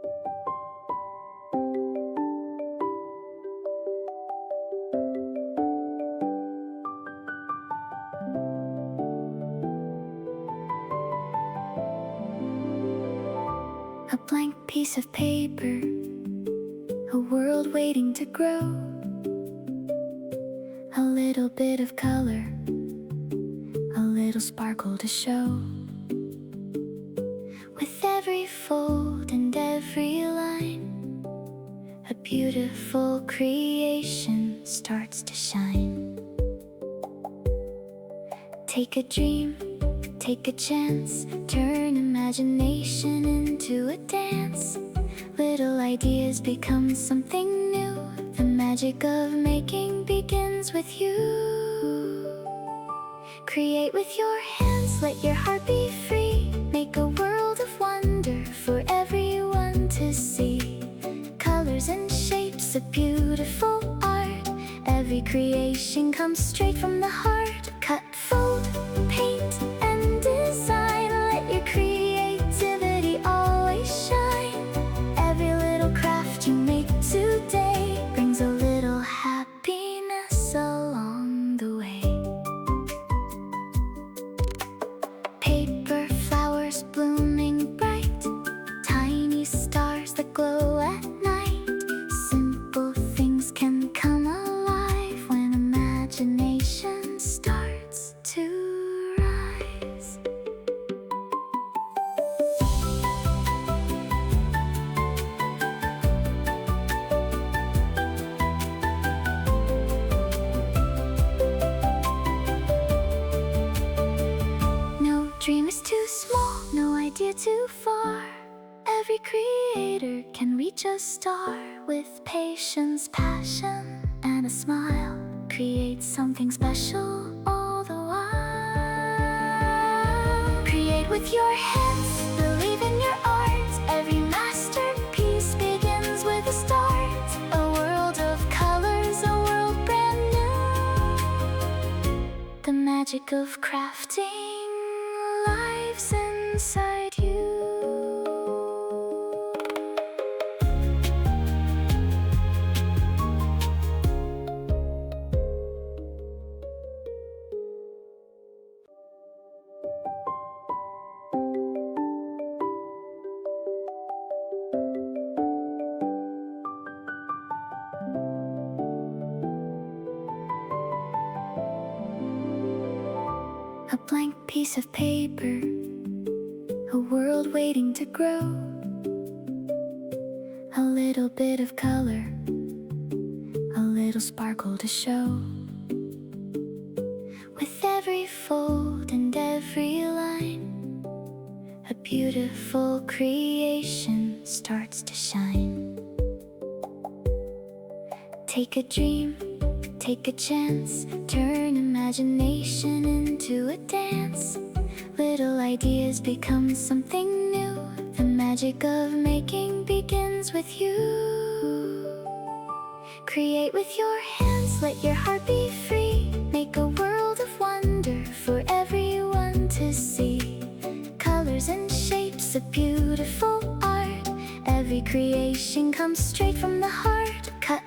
A blank piece of paper, a world waiting to grow. A little bit of color, a little sparkle to show. With every fold and every line, a beautiful creation starts to shine. Take a dream, take a chance, turn imagination into a dance. Little ideas become something new. The magic of making begins with you. Create with your hands, let your heart be free. Make a world of wonder for everyone to see. Colors and shapes, a beautiful art. Every creation comes straight from the heart. Cut, fold, paint, and design. Let your creativity always shine. Every little craft you make today brings a little happiness along the way. Paper flowers blooming bright, tiny stars that glow at night. Simple things can come alive when imagination starts to rise. No dream is too small, no idea too far. Every creator can reach a star. With patience, passion, and a smile, create something special all the while. Create with your hands, believe in your art. Every masterpiece begins with a start. A world of colors, a world brand new. The magic of crafting lives inside you. A blank piece of paper, a world waiting to grow. A little bit of color, a little sparkle to show. With every fold and every line, a beautiful creation starts to shine. Take a dream, take a chance, turn imagination into a dance. Little ideas become something new. The magic of making begins with you. Create with your hands, let your heart be free. Make a world of wonder for everyone to see. Colors and shapes, a beautiful art. Every creation comes straight from the heart. Cut,